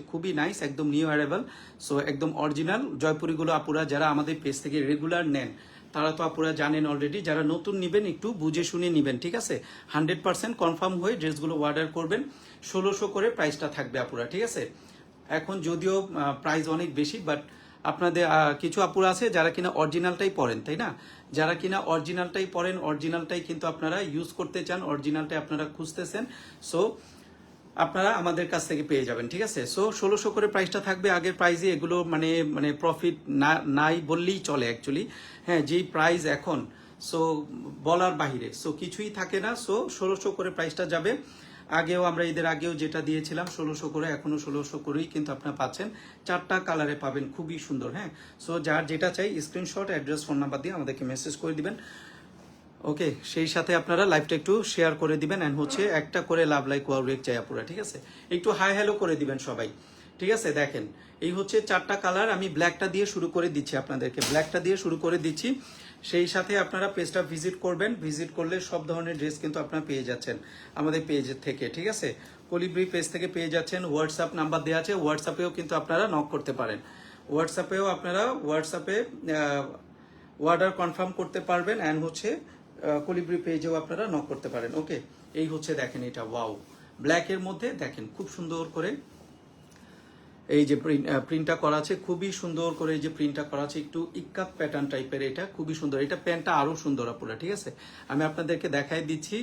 খুবই নাইস, একদম new arrival. So একদম অরিজিনাল জয়পুরিগুলো আপুরা যারা আমাদের পেজ থেকে রেগুলার নেন তারা তো আপুরা জানেন অলরেডি, যারা নতুন নেবেন একটু বুঝে শুনে নেবেন, ঠিক আছে। 100% কনফার্ম হয়ে ড্রেসগুলো অর্ডার করবেন। 1600 করে প্রাইসটা থাকবে আপুরা, ঠিক আছে। এখন যদিও প্রাইস অনেক বেশি, বাট আপনাদের কিছু আপুরা আছে যারা কিনা অরিজিনালটাই পরেন, তাই না? যারা কিনা অরিজিনালটাই পরেন, অরিজিনালটাই কিন্তু আপনারা ইউজ করতে চান, অরিজিনালটাই আপনারা খুঁজতেছেন, সো আপনারা আমাদের কাছ থেকে পেয়ে যাবেন, ঠিক আছে। সো 1600 করে প্রাইসটা থাকবে। আগের প্রাইসে এগুলো মানে মানে প্রফিট নাই বললেই চলে অ্যাকচুয়ালি, হ্যাঁ, যেই প্রাইস এখন, সো বলার বাহিরে, সো কিছুই থাকে না। সো 1600 করে প্রাইসটা যাবে। আগেও আমরা ঈদের আগেও যেটা দিয়েছিলাম 1600 করে, এখনো 1600 করেই কিন্তু আপনারা পাচ্ছেন। 4টা কালারে পাবেন, খুবই সুন্দর, হ্যাঁ। সো যার যেটা চাই স্ক্রিনশট, অ্যাড্রেস, ফোন নাম্বার দিয়ে আমাদেরকে মেসেজ করে দিবেন। ওকে, সেই সাথে আপনারা লাইভটা একটু শেয়ার করে দিবেন, অ্যান্ড হচ্ছে একটা করে লাভ লাইক ওয়াও রেক চাই আপুরা, ঠিক আছে। একটু হাই হ্যালো করে দিবেন সবাই, ঠিক আছে। দেখেন এই হচ্ছে 4টা কালার, আমি ব্ল্যাকটা দিয়ে শুরু করে দিচ্ছি আপনাদেরকে, ব্ল্যাকটা দিয়ে শুরু করে দিচ্ছি। সেই সাথে আপনারা পেজটা ভিজিট করবেন, ভিজিট করলে সব ধরনের ড্রেস কিন্তু আপনারা পেয়ে যাচ্ছেন আমাদের পেজ থেকে, ঠিক আছে। কলিব্রি পেজ থেকে পেয়ে যাচ্ছেন। হোয়াটসঅ্যাপ নাম্বার দেওয়া আছে, হোয়াটসঅ্যাপেও কিন্তু আপনারা নক করতে পারেন। হোয়াটসঅ্যাপেও আপনারা হোয়াটসঅ্যাপে অর্ডার কনফার্ম করতে পারবেন, অ্যান্ড হচ্ছে কলিব্রি পেজেও আপনারা নক করতে পারেন। ওকে, এই হচ্ছে দেখেন এটা ওয়াও ব্ল্যাকের মধ্যে, দেখেন খুব সুন্দর করে এই যে প্রিন্টটা করা আছে, খুবই সুন্দর করে এই যে প্রিন্টটা করা আছে, একটু ইক্কাত প্যাটার্ন টাইপের, এটা খুবই সুন্দর। এটা প্যান্টটা আরো সুন্দর আপুরা, ঠিক আছে। আমি আপনাদেরকে দেখাই দিচ্ছি,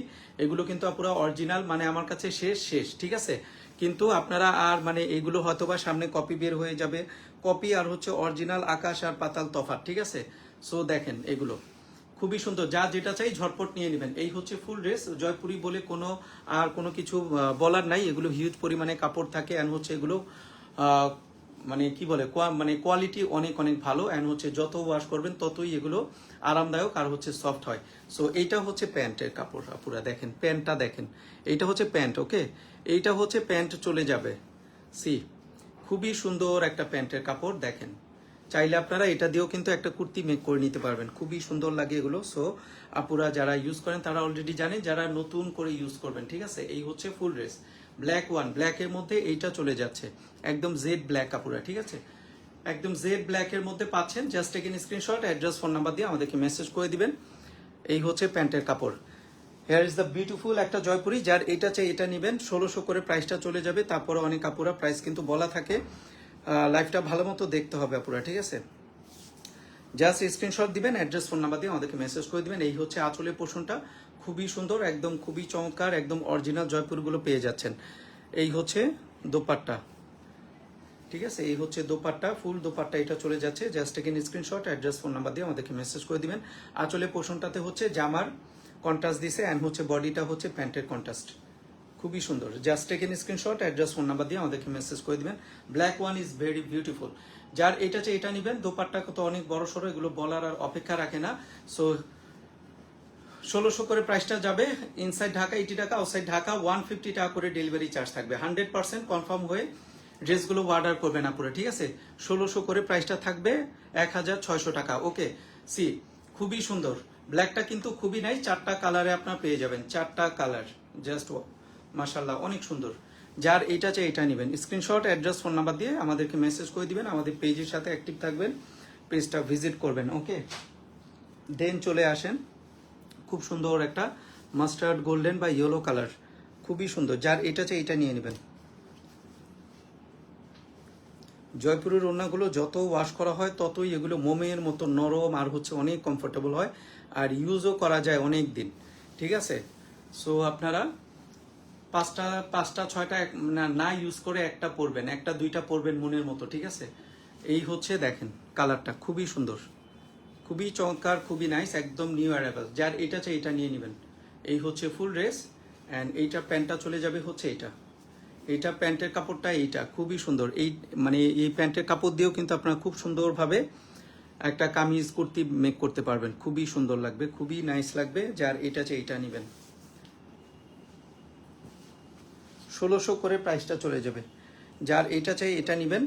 এগুলো কিন্তু আপুরা অরিজিনাল, মানে আমার কাছে শেষ, ঠিক আছে। কিন্তু আপনারা আর মানে এগুলো হয়তোবা সামনে কপি বের হয়ে যাবে, কপি আর হচ্ছে অরিজিনাল আকাশ আর পাতাল তফাৎ, ঠিক আছে। সো দেখেন এগুলো খুবই সুন্দর, যা যেটা চাই ঝটপট নিয়ে নেবেন। এই হচ্ছে ফুল ড্রেস জয়পুরি বলে কোনো কিছু বলার নাই, এগুলো হিউজ পরিমাণে কাপড় থাকে, অ্যান্ড হচ্ছে এগুলো মানে কি বলে মানে কোয়ালিটি অনেক ভালো, অ্যান্ড হচ্ছে যত ওয়াশ করবেন ততই এগুলো আরামদায়ক আর হচ্ছে সফট হয়। সো এইটা হচ্ছে প্যান্টের কাপড় পুরা, দেখেন প্যান্টটা দেখেন, এইটা হচ্ছে প্যান্ট। ওকে, এইটা হচ্ছে প্যান্ট চলে যাবে, সি খুবই সুন্দর একটা প্যান্টের কাপড়। দেখেন চাইলে আপনারা এটা দিয়েও কিন্তু একটা কুর্তি মেক করে নিতে পারবেন, খুবই সুন্দর লাগে এগুলো। সো আপুরা যারা ইউজ করেন তারা অলরেডি জানেন, যারা নতুন করে ইউজ করবেন, ঠিক আছে। এই হচ্ছে ফুল ড্রেস ব্ল্যাক ওয়ান, ব্ল্যাকের মধ্যে এইটা চলে যাচ্ছে একদম জেড ব্ল্যাক আপুরা, ঠিক আছে। একদম জেড ব্ল্যাকের মধ্যে পাচ্ছেন। Just taken screenshot, address, phone number দিয়ে আমাদেরকে মেসেজ করে দিবেন। এই হচ্ছে প্যান্টের কাপড়। হেয়ার ইজ দ্য বিউটিফুল একটা জয়পুরি, যার এটা চাই এটা নেবেন। 1600 করে প্রাইসটা চলে যাবে। তারপরে অনেক আপুরা প্রাইস কিন্তু বলা থাকে, লাইভটা ভালো মতো দেখতে হবে আপুরা, ঠিক আছে। জাস্ট স্ক্রিনশট দিবেন, অ্যাড্রেস, ফোন নাম্বার দিয়ে আমাদেরকে মেসেজ করে দিবেন। এই হচ্ছে আঁচলের পোর্শনটা, খুবই সুন্দর, একদম খুবই চমৎকার, একদম অরিজিনাল জয়পুরগুলো পেয়ে যাচ্ছেন। এই হচ্ছে দোপাট্টা, ঠিক আছে। এই হচ্ছে দোপাট্টা, ফুল দোপাট্টা এটা চলে যাচ্ছে। Just taken screenshot, address, phone number দিয়ে আমাদেরকে মেসেজ করে দিবেন। আঁচলের পোর্শনটাতে হচ্ছে জামার কন্ট্রাস্ট দিছে, অ্যান্ড হচ্ছে বডিটা হচ্ছে প্যান্টের কন্ট্রাস্ট, খুবই সুন্দর। Just taken screenshot, address, phone number দিয়ে আমাদেরকে মেসেজ করে দিবেন। Black one is very beautiful, যার এটা চাই এটা নেবেন। দোপাট্টা কত অনেক বড় সড়ো, এগুলো বলার আর অপেক্ষা রাখে না। সো 1600 করে প্রাইসটা যাবে। ইনসাইড ঢাকা 80 টাকা, আউটসাইড ঢাকা 150 টাকা করে ডেলিভারি চার্জ থাকবে। 100% কনফার্ম হয়ে ড্রেসগুলো অর্ডার করবেন আপুরা, ঠিক আছে। 1600 করে প্রাইসটা থাকবে, 1600 টাকা। ওকে, সি খুবই সুন্দর ব্ল্যাকটা কিন্তু খুবই নাই। 4টা কালারে আপনার পেয়ে যাবেন, 4টা কালার, জাস্ট মাশাল্লাহ অনেক সুন্দর। যার এইটা চাই এটা নেবেন। স্ক্রিনশট, অ্যাড্রেস, ফোন নাম্বার দিয়ে আমাদেরকে মেসেজ করে দিবেন। আমাদের পেজের সাথে অ্যাক্টিভ থাকবেন, পেজটা ভিজিট করবেন। ওকে, দেন চলে আসেন খুব সুন্দর একটা মাস্টার্ড গোল্ডেন বা ইয়েলো কালার, খুবই সুন্দর। যার এটা চাই এটা নিয়ে নেবেন। জয়পুরের ওড়নাগুলো যত ওয়াশ করা হয় ততই এগুলো মোমের মতো নরম আর হচ্ছে অনেক কমফোর্টেবল হয়, আর ইউজও করা যায় অনেক দিন, ঠিক আছে। সো আপনারা পাঁচটা ছয়টা না ইউজ করে একটা পরবেন, একটা দুইটা পরবেন মনের মতো, ঠিক আছে। এই হচ্ছে দেখেন কালারটা খুবই সুন্দর, খুবই চমৎকার, খুবই নাইস, একদম নিউ অ্যারাইভাল। যার এটা চাই এটা নিয়ে নেবেন। এই হচ্ছে ফুল ড্রেস, অ্যান্ড এইটা প্যান্টটা চলে যাবে হচ্ছে এইটা প্যান্টের কাপড়টা এইটা খুবই সুন্দর। এই মানে এই প্যান্টের কাপড় দিয়েও কিন্তু আপনারা খুব সুন্দরভাবে একটা কামিজ কুর্তি মেক করতে পারবেন, খুবই সুন্দর লাগবে, খুবই নাইস লাগবে। যার এটা চাই এটা নেবেন। 1600 করে প্রাইসটা চলে যাবে। যার এটা চাই এটা নেবেন।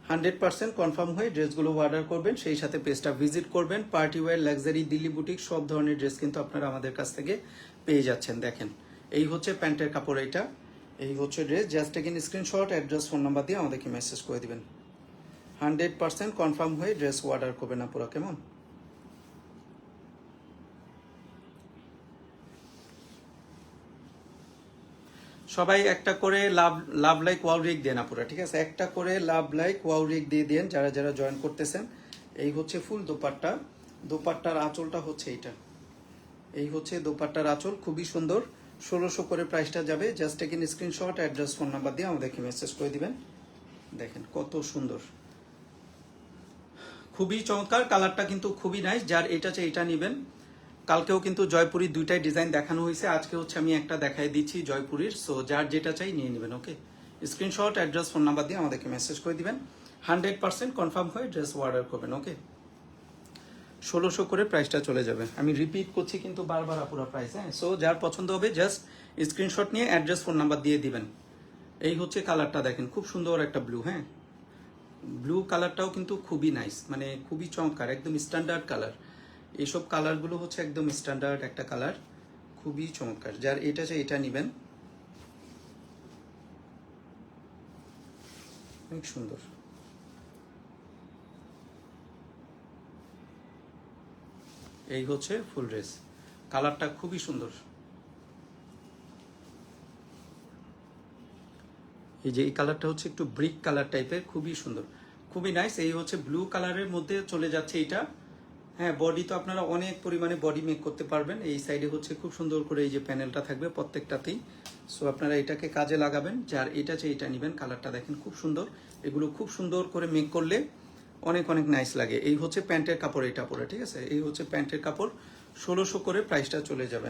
100% কনফার্ম হয়ে ড্রেসগুলো অর্ডার করবেন, সেই সাথে পেজটা ভিজিট করবেন। Party wear, luxury, Delhi boutique সব ধরনের ড্রেস কিন্তু আপনারা আমাদের কাছ থেকে পেয়ে যাচ্ছেন। দেখেন এই হচ্ছে প্যান্টের কাপড়, এই হচ্ছে dress, just taken screenshot, address, phone number দিয়ে আমাদেরকে মেসেজ করে দিবেন। 100% কনফার্ম হয়ে ড্রেস অর্ডার করবেন না পুরো, কেমন? সবাই একটা করে লাভ লাইক ওয়াও রিক দেন আপুরা, ঠিক আছে? একটা করে লাভ লাইক ওয়াও রিক দিয়ে দেন যারা যারা জয়েন করতেছেন। এই হচ্ছে ফুল দোপাট্টা, দোপাট্টার আঁচলটা হচ্ছে এইটা, এই হচ্ছে দোপাট্টার আঁচল, খুবই সুন্দর। 1600 করে প্রাইসটা যাবে, just taken screenshot, address, phone number দিয়ে আমাদেরকে মেসেজ করে দিবেন। দেখেন কত সুন্দর, খুবই চমৎকার, কালারটা কিন্তু খুবই নাইস। যার এটা চাই এটা নেবেন। কালকেও কিন্তু জয়পুরি দুইটাই ডিজাইন দেখানো হয়েছে, আজকে হচ্ছে আমি একটা দেখাই দিচ্ছি জয়পুরির। সো যার যেটা চাই নিয়ে নেবেন, ওকে? স্ক্রিনশট, অ্যাড্রেস, ফোন নাম্বার দিয়ে আমাদেরকে মেসেজ করে দিবেন। 100% কনফার্ম হয়ে ড্রেস অর্ডার করবেন, ওকে? 1600 করে প্রাইসটা চলে যাবে। আমি রিপিট করছি কিন্তু বারবার আপুরা প্রাইস, হ্যাঁ? সো যার পছন্দ হবে জাস্ট স্ক্রিনশট নিয়ে অ্যাড্রেস, ফোন নাম্বার দিয়ে দিবেন। এই হচ্ছে কালারটা, দেখেন খুব সুন্দর একটা ব্লু, হ্যাঁ? ব্লু কালারটাও কিন্তু খুবই নাইস, মানে খুবই চমৎকার, একদম স্ট্যান্ডার্ড কালার। এইসব কালারগুলো হচ্ছে একদম স্ট্যান্ডার্ড একটা কালার, খুবই চমৎকার। যার এটা চাই এটা নেবেন, অনেক সুন্দর। এই হচ্ছে ফুল ড্রেস, কালারটা খুবই সুন্দর। এই যে এই কালারটা হচ্ছে একটু ব্রিক কালার টাইপের, খুবই সুন্দর, খুবই নাইস। এই হচ্ছে ব্লু কালারের মধ্যে চলে যাচ্ছে এটা, হ্যাঁ? বডি তো আপনারা অনেক পরিমাণে বডি মেক করতে পারবেন। এই সাইডে হচ্ছে খুব সুন্দর করে এই যে প্যানেলটা থাকবে প্রত্যেকটাতেই। সো আপনারা এটাকে কাজে লাগাবেন। যার এটা চাই এটা নেবেন। কালারটা দেখেন খুব সুন্দর, এগুলো খুব সুন্দর করে মেক করলে অনেক অনেক নাইস লাগে। এই হচ্ছে প্যান্টের কাপড়, এটা পরে, ঠিক আছে? এই হচ্ছে প্যান্টের কাপড়, 1600 করে প্রাইসটা চলে যাবে।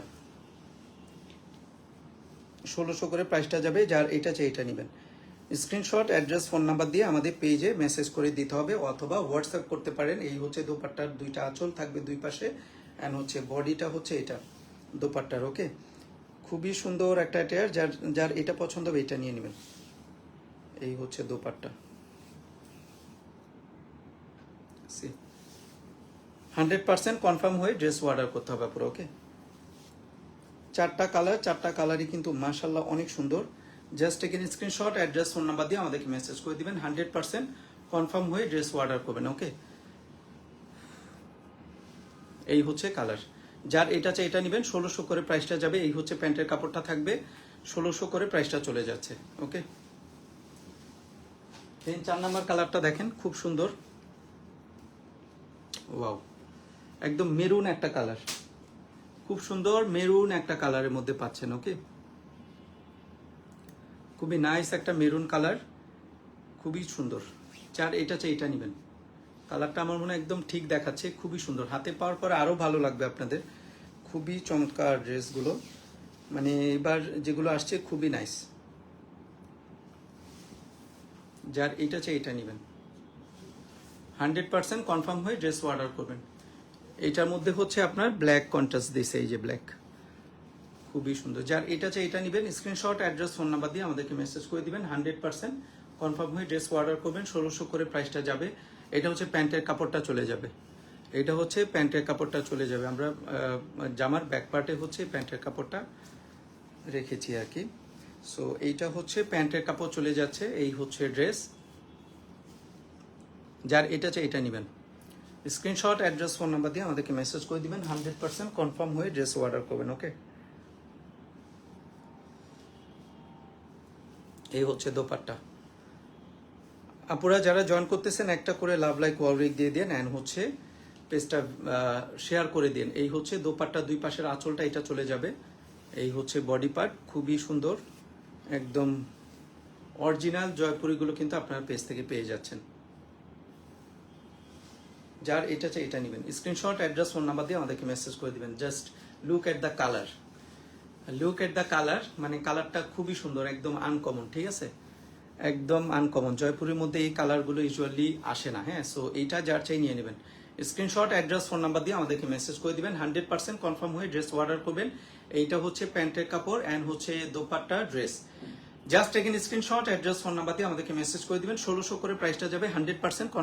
1600 করে প্রাইসটা যাবে, যার এটা চাই এটা নেবেন। স্ক্রিনশট, অ্যাড্রেস, ফোন নাম্বার দিয়ে আমাদের পেজে মেসেজ করে দিতে হবে, অথবা হোয়াটসঅ্যাপ করতে পারেন। এই হচ্ছে দোপাট্টার দুইটা আঁচল থাকবে দুই পাশে, অ্যান্ড হচ্ছে বডিটা হচ্ছে এটা দোপাট্টার, ওকে? খুবই সুন্দর একটা টেয়ার, যার যার এটা পছন্দ হবে এটা নিয়ে নেবেন। এই হচ্ছে দোপাট্টা, 100% কনফার্ম হয়ে ড্রেস অর্ডার করতে হবে পুরো, ওকে? চারটা কালার, চারটা কালারই কিন্তু মাশাল্লাহ অনেক সুন্দর। Just taken screenshot, address, phone number দিয়ে আমাদেরকে মেসেজ করে দিবেন। 100% কনফার্ম হয়ে ড্রেস অর্ডার করবেন, ওকে? এই হচ্ছে কালার, যার এটা চাই এটা নেবেন। 1600 করে প্রাইসটা যাবে। এই হচ্ছে প্যান্টের কাপড়টা থাকবে, 1600 করে প্রাইসটা চলে যাচ্ছে, ওকে? 4 নাম্বার কালারটা দেখেন খুব সুন্দর, ওয়াও, একদম মেরুন একটা কালার, খুব সুন্দর মেরুন একটা কালারের মধ্যে পাচ্ছেন, ওকে? খুবই নাইস একটা মেরুন কালার, খুবই সুন্দর। যার এটা চাই এটা নেবেন। কালারটা আমার মনে হয় একদম ঠিক দেখাচ্ছে, খুবই সুন্দর। হাতে পাওয়ার পরে আরও ভালো লাগবে আপনাদের। খুবই চমৎকার ড্রেসগুলো, মানে এবার যেগুলো আসছে খুবই নাইস। যার এটা চাই এটা নেবেন। 100% কনফার্ম হয়ে ড্রেস অর্ডার করবেন। এটার মধ্যে হচ্ছে আপনার ব্ল্যাক কন্ট্রাস্ট দিয়েছে, এই যে ব্ল্যাক, খুবই সুন্দর। যার এটা চাই এটা নেবেন। স্ক্রিনশট, অ্যাড্রেস, ফোন নাম্বার দিয়ে আমাদেরকে মেসেজ করে দিবেন। 100% কনফার্ম হয়ে ড্রেস অর্ডার করবেন। 1600 করে প্রাইসটা যাবে। এটা হচ্ছে প্যান্টের কাপড়টা চলে যাবে, এটা হচ্ছে প্যান্টের কাপড়টা চলে যাবে। আমরা জামার ব্যাক পার্টে হচ্ছে প্যান্টের কাপড়টা রেখেছি আর কি। সো এইটা হচ্ছে প্যান্টের কাপড় চলে যাচ্ছে। এই হচ্ছে ড্রেস, যার এটা চাই এটা নেবেন। স্ক্রিনশট, অ্যাড্রেস, ফোন নাম্বার দিয়ে আমাদেরকে মেসেজ করে দিবেন। 100% কনফার্ম হয়ে ড্রেস অর্ডার করবেন, ওকে? এই হচ্ছে দোপাট্টা। আপুরা যারা জয়েন করতেছেন একটা করে লাভ লাইক ওয়ালরিক দিয়ে দেন, অ্যান্ড হচ্ছে পেজটা শেয়ার করে দিন। এই হচ্ছে দোপাট্টা, দুই পাশের আঁচলটা এটা চলে যাবে। এই হচ্ছে বডি পার্ট, খুবই সুন্দর, একদম অরিজিনাল জয়পুরিগুলো কিন্তু আপনারা পেজ থেকে পেয়ে যাচ্ছেন। যার এটা চাই এটা নেবেন। স্ক্রিনশট, অ্যাড্রেস, ফোন নাম্বার দিয়ে আমাদেরকে মেসেজ করে দিবেন। Just look at the colour, look at the colour, মানে কালারটা খুবই সুন্দর, একদম আনকমন, ঠিক আছে? একদম আনকমন। জয়পুরের মধ্যে এই কালারগুলো ইউজুয়ালি আসে না, হ্যাঁ? সো এইটা যার চাই নিয়ে নেবেন। স্ক্রিনশট, অ্যাড্রেস, ফোন নাম্বার দিয়ে আমাদেরকে মেসেজ করে দিবেন। 100% কনফার্ম হয়ে ড্রেস অর্ডার করবেন। এইটা হচ্ছে প্যান্টের কাপড়, অ্যান্ড হচ্ছে dupatta dress. Just taken screenshot, address, phone number দিয়ে আমাদেরকে মেসেজ করে দিবেন। 1600 করে প্রাইসটা যাবে। 100% কনফার্ম।